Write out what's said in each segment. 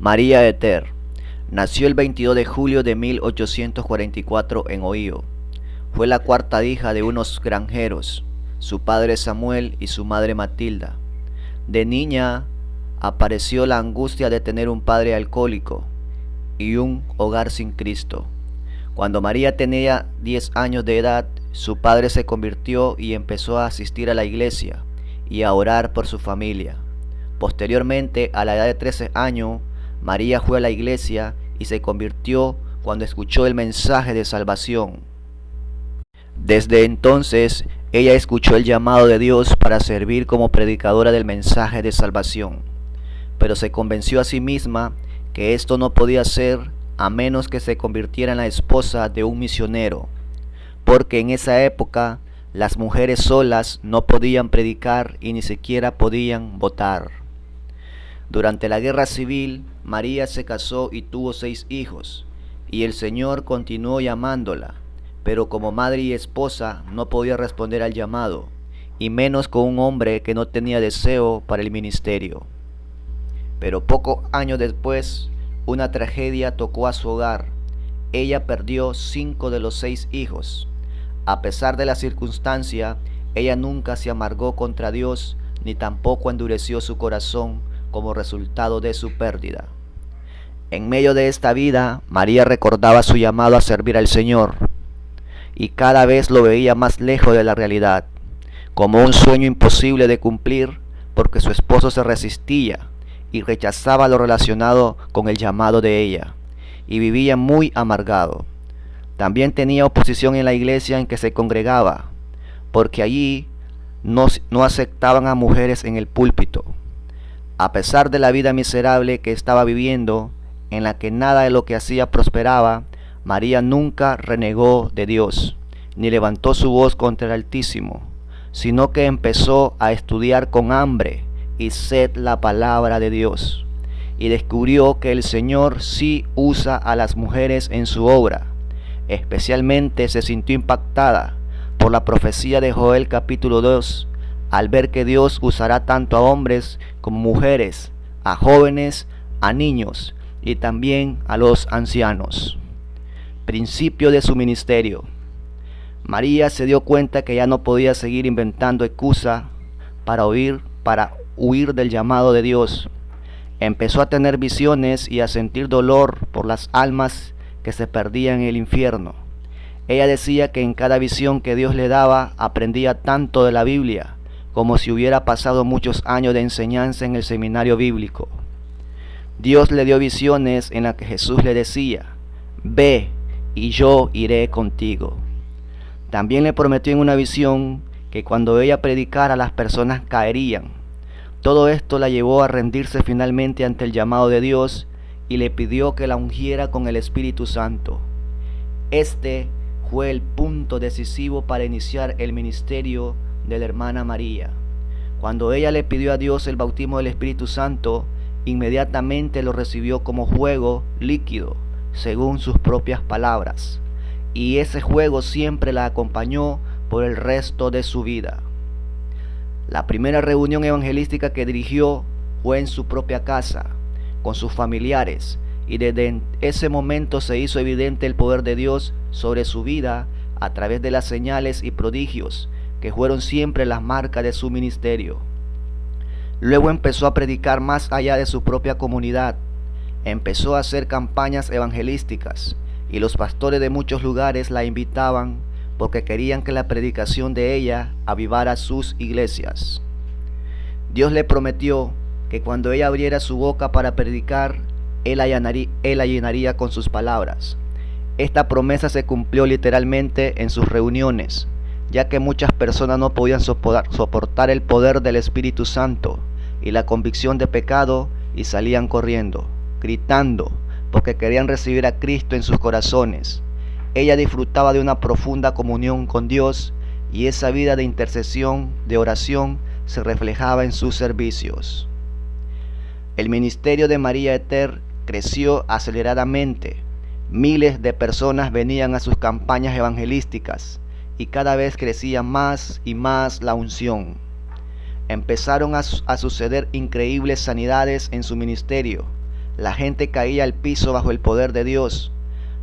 María Ether nació el 22 de julio de 1844 en Ohio. Fue la cuarta hija de unos granjeros, su padre Samuel y su madre Matilda. De niña apareció la angustia de tener un padre alcohólico y un hogar sin Cristo. Cuando María tenía 10 años de edad, su padre se convirtió y empezó a asistir a la iglesia y a orar por su familia. Posteriormente, a la edad de 13 años, María fue a la iglesia y se convirtió cuando escuchó el mensaje de salvación. Desde entonces, ella escuchó el llamado de Dios para servir como predicadora del mensaje de salvación, pero se convenció a sí misma que esto no podía ser a menos que se convirtiera en la esposa de un misionero, porque en esa época las mujeres solas no podían predicar y ni siquiera podían votar. Durante la guerra civil, María se casó y tuvo 6 hijos, y el Señor continuó llamándola, pero como madre y esposa no podía responder al llamado, y menos con un hombre que no tenía deseo para el ministerio. Pero pocos años después, una tragedia tocó a su hogar. Ella perdió 5 de los 6 hijos. A pesar de la circunstancia, ella nunca se amargó contra Dios, ni tampoco endureció su corazón como resultado de su pérdida. En medio de esta vida, María recordaba su llamado a servir al Señor, y cada vez lo veía más lejos de la realidad, como un sueño imposible de cumplir, porque su esposo se resistía y rechazaba lo relacionado con el llamado de ella, y vivía muy amargado. También tenía oposición en la iglesia en que se congregaba, porque allí no aceptaban a mujeres en el púlpito. A pesar de la vida miserable que estaba viviendo, en la que nada de lo que hacía prosperaba, María nunca renegó de Dios, ni levantó su voz contra el Altísimo, sino que empezó a estudiar con hambre y sed la palabra de Dios, y descubrió que el Señor sí usa a las mujeres en su obra. Especialmente se sintió impactada por la profecía de Joel capítulo 2, al ver que Dios usará tanto a hombres como mujeres, a jóvenes, a niños y también a los ancianos. Principio de su ministerio. María se dio cuenta que ya no podía seguir inventando excusas para huir del llamado de Dios. Empezó a tener visiones y a sentir dolor por las almas que se perdían en el infierno. Ella decía que en cada visión que Dios le daba aprendía tanto de la Biblia como si hubiera pasado muchos años de enseñanza en el seminario bíblico. Dios le dio visiones en las que Jesús le decía: ve y yo iré contigo. También le prometió en una visión que cuando ella predicara las personas caerían. Todo esto la llevó a rendirse finalmente ante el llamado de Dios y le pidió que la ungiera con el Espíritu Santo. Este fue el punto decisivo para iniciar el ministerio de la hermana María. Cuando ella le pidió a Dios el bautismo del Espíritu Santo, inmediatamente lo recibió como fuego líquido, según sus propias palabras, y ese fuego siempre la acompañó por el resto de su vida. La primera reunión evangelística que dirigió fue en su propia casa, con sus familiares, y desde ese momento se hizo evidente el poder de Dios sobre su vida a través de las señales y prodigios que fueron siempre las marcas de su ministerio. Luego empezó a predicar más allá de su propia comunidad. Empezó a hacer campañas evangelísticas y los pastores de muchos lugares la invitaban porque querían que la predicación de ella avivara sus iglesias. Dios le prometió que cuando ella abriera su boca para predicar, Él la llenaría con sus palabras. Esta promesa se cumplió literalmente en sus reuniones, ya que muchas personas no podían soportar el poder del Espíritu Santo y la convicción de pecado y salían corriendo, gritando, porque querían recibir a Cristo en sus corazones. Ella disfrutaba de una profunda comunión con Dios y esa vida de intercesión, de oración, se reflejaba en sus servicios. El ministerio de María Ether creció aceleradamente. Miles de personas venían a sus campañas evangelísticas y cada vez crecía más y más la unción. Empezaron a suceder increíbles sanidades en su ministerio. La gente caía al piso bajo el poder de Dios.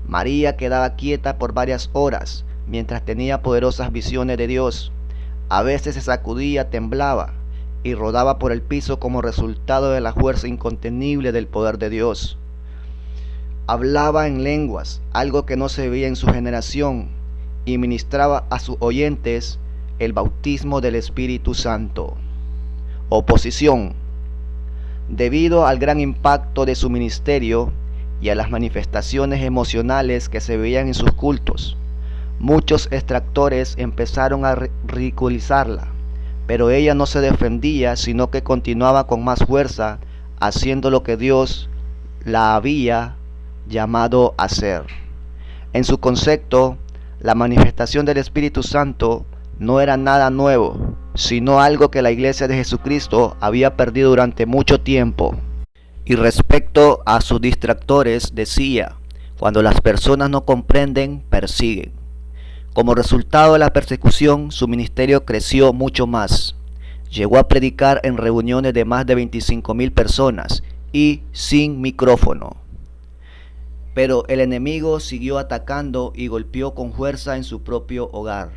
María quedaba quieta por varias horas mientras tenía poderosas visiones de Dios. A veces se sacudía, temblaba y rodaba por el piso como resultado de la fuerza incontenible del poder de Dios. Hablaba en lenguas, algo que no se veía en su generación, y ministraba a sus oyentes el bautismo del Espíritu Santo. Oposición. Debido al gran impacto de su ministerio y a las manifestaciones emocionales que se veían en sus cultos, muchos extractores empezaron a ridiculizarla, pero ella no se defendía, sino que continuaba con más fuerza, haciendo lo que Dios la había llamado a hacer. En su concepto, la manifestación del Espíritu Santo no era nada nuevo, sino algo que la Iglesia de Jesucristo había perdido durante mucho tiempo. Y respecto a sus distractores, decía: cuando las personas no comprenden, persiguen. Como resultado de la persecución, su ministerio creció mucho más. Llegó a predicar en reuniones de más de 25,000 personas y sin micrófono. Pero el enemigo siguió atacando y golpeó con fuerza en su propio hogar.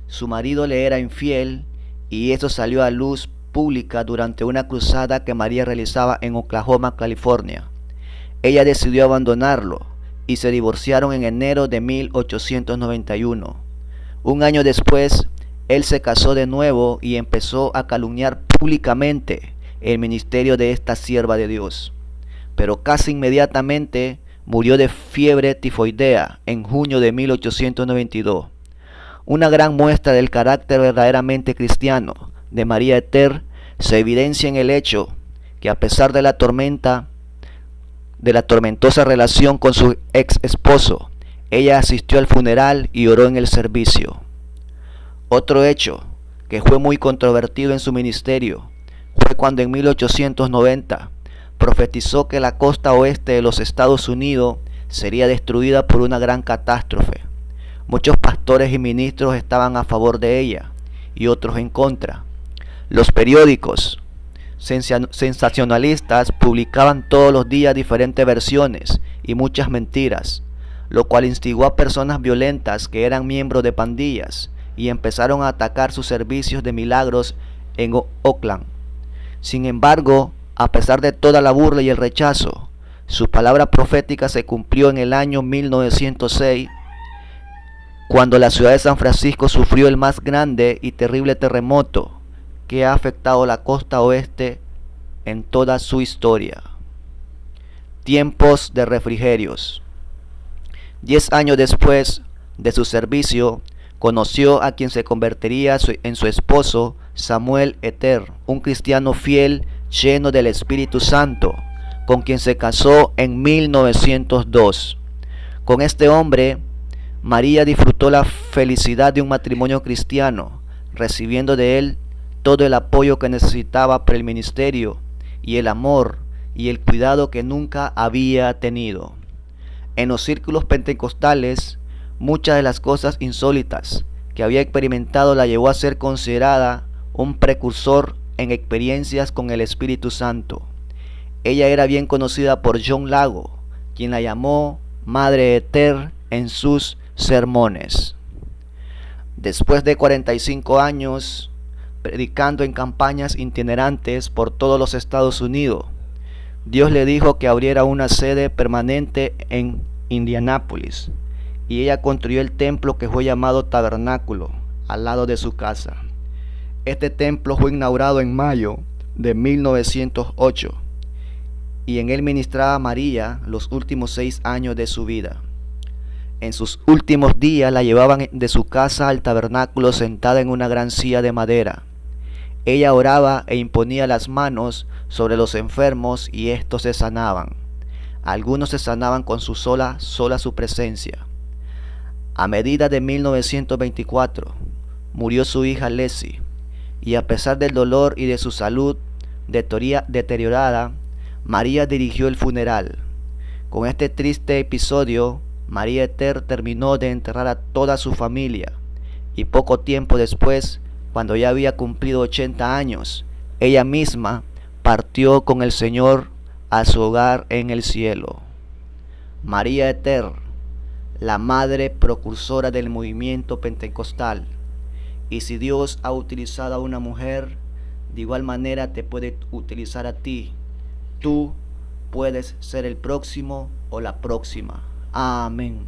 Su marido le era infiel y eso salió a luz pública durante una cruzada que María realizaba en Oklahoma, California. Ella decidió abandonarlo y se divorciaron en enero de 1891. Un año después, él se casó de nuevo y empezó a calumniar públicamente el ministerio de esta sierva de Dios. Pero casi inmediatamente murió de fiebre tifoidea en junio de 1892. Una gran muestra del carácter verdaderamente cristiano de María Ether se evidencia en el hecho que, a pesar de la tormentosa relación con su ex esposo, ella asistió al funeral y oró en el servicio. Otro hecho que fue muy controvertido en su ministerio fue cuando en 1890 profetizó que la costa oeste de los Estados Unidos sería destruida por una gran catástrofe. Muchos pastores y ministros estaban a favor de ella y otros en contra. Los periódicos sensacionalistas publicaban todos los días diferentes versiones y muchas mentiras, lo cual instigó a personas violentas que eran miembros de pandillas y empezaron a atacar sus servicios de milagros en Oakland. Sin embargo, a pesar de toda la burla y el rechazo, su palabra profética se cumplió en el año 1906, cuando la ciudad de San Francisco sufrió el más grande y terrible terremoto que ha afectado la costa oeste en toda su historia. Tiempos de refrigerios. 10 años después de su servicio, conoció a quien se convertiría en su esposo, Samuel Ether, un cristiano fiel lleno del Espíritu Santo, con quien se casó en 1902. Con este hombre, María disfrutó la felicidad de un matrimonio cristiano, recibiendo de él todo el apoyo que necesitaba para el ministerio y el amor y el cuidado que nunca había tenido. En los círculos pentecostales, muchas de las cosas insólitas que había experimentado la llevó a ser considerada un precursor en experiencias con el Espíritu Santo. Ella era bien conocida por John Lago, quien la llamó Madre Ether en sus sermones. Después de 45 años predicando en campañas itinerantes por todos los Estados Unidos, Dios le dijo que abriera una sede permanente en Indianápolis, y ella construyó el templo que fue llamado Tabernáculo al lado de su casa. Este templo fue inaugurado en mayo de 1908 y en él ministraba a María los últimos 6 años de su vida. En sus últimos días la llevaban de su casa al tabernáculo sentada en una gran silla de madera. Ella oraba e imponía las manos sobre los enfermos y estos se sanaban. Algunos se sanaban con su sola su presencia. A medida de 1924 murió su hija Leslie, y a pesar del dolor y de su salud deteriorada, María dirigió el funeral. Con este triste episodio, María Ether terminó de enterrar a toda su familia, y poco tiempo después, cuando ya había cumplido 80 años, ella misma partió con el Señor a su hogar en el cielo. María Ether, la madre precursora del movimiento pentecostal. Y si Dios ha utilizado a una mujer, de igual manera te puede utilizar a ti. Tú puedes ser el próximo o la próxima. Amén.